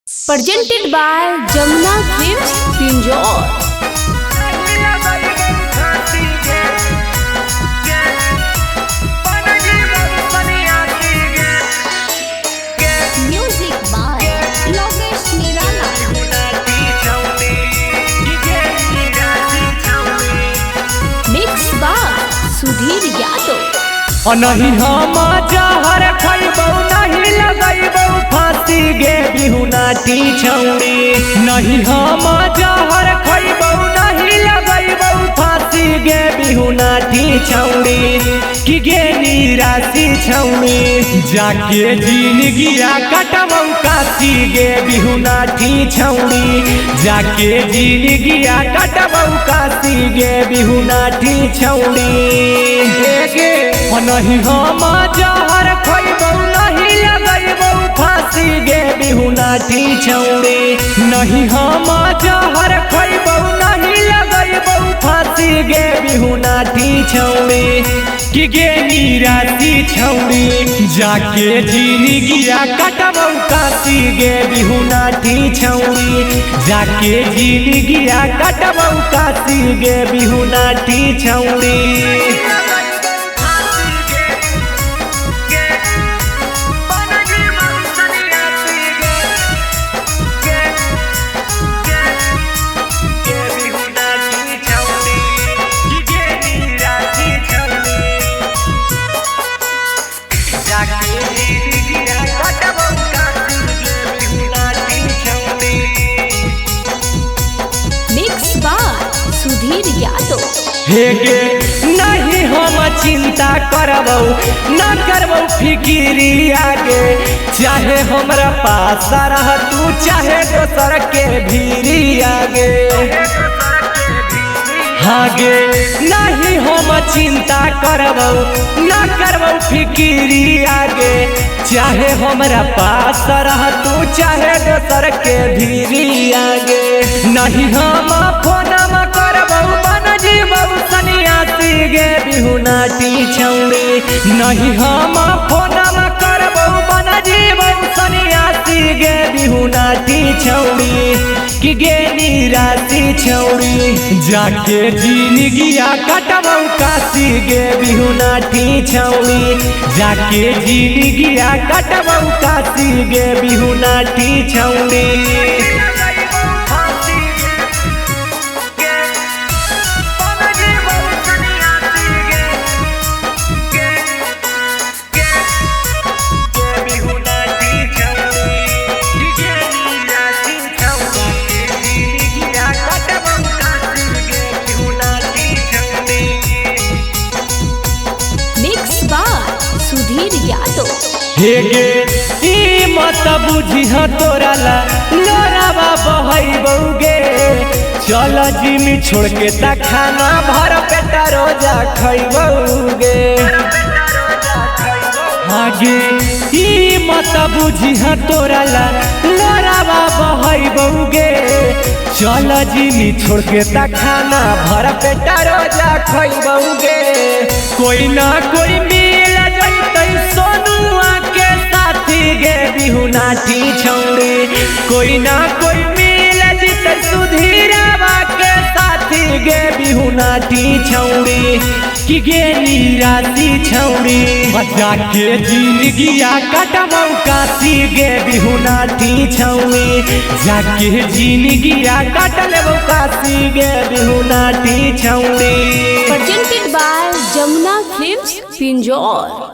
Presented by Jamuna Films, Pinjore. Music by Logesh Nirala. Mixed by Sudhir Yadav. नहीं हम जहर खैबौ नहीं लगैबौ फांसी गे बिहुनाटी छौड़ी। नहीं हम जहर खैबौ नहीं लगैबौ फांसी गे बिहुनाटी छौड़ी। कि गे निराशी छौड़ी जाके जिंदगिया कटबौ काशी गे बिहुनाटी छौड़ी। जाके जिंदगिया कटबौ काशी गे बिहुनाटी छौड़ी। नहीं हम जहर खैबौ नहीं लगैबौ फांसी गे बिहुनाटी छौड़ी। नहीं हम जहर खैबौ नहीं लगैबौ फांसी गे बिहुनाटी छौड़ी। कि गे निराशी छौड़ी जाके जिंदगिया कटबौ काशी गे बिहुनाटी छौड़ी। जाके जिंदगिया कटबौ काशी गे बिहुनाटी छौड़ी। Mixed by Sudhir Yadav. हेगे नहीं हम चिंता करबौ न करबौ फिकिरी आगे। चाहे हमरा पास रह तू चाहे दोसर के भीरी आगे। आगे नहीं हम चिंता करबौ न करबौ फिकिरी आगे। चाहे हमरा पास रह तू चाहे दोसर के भीरी आगे। नहीं हम फोनमा करबौ बन जीबौ सन्यासी गे बिहुनाटी छौड़ी। नहीं हम फोनमा करबौ बन जीबौ सन्यासी गे बिहुनाटी छौड़ी। कि गे निराशी छौड़ी जाके जिंदगिया कटबौ काशी गे बिहुनाटी छौड़ी। जाके जिंदगिया कटबौ काशी गे बिहुनाटी छौड़ी। Sudhir Yadav. हेगे ई मत बुझिह तोरा ला लोरावा बहैबौ गे। चल जिमी छोड़ के ता खाना भर पेट रोजा खैबौ गे। आगे ई मत बुझिह तोरा ला लोरावा बहैबौ गे। चल जिमी छोड़ के ता खाना भर पेट रोजा खैबौ गे। कोई ना कोई मिल जैतै सोनुआ के साथी गे बिहुनाटी छौड़ी। कोई ना कोई मिल जैतै सुधीरवा के साथी गे बिहुनाटी छौड़ी। कि गे निराशी छौड़ी जाके जिंदगिया कटबौ काशी गे बिहुनाटी छौड़ी। जाके जिंदगिया कट लेबौ काशी गे बिहुनाटी छौड़ी। Presented by Jamuna Films, Pinjore.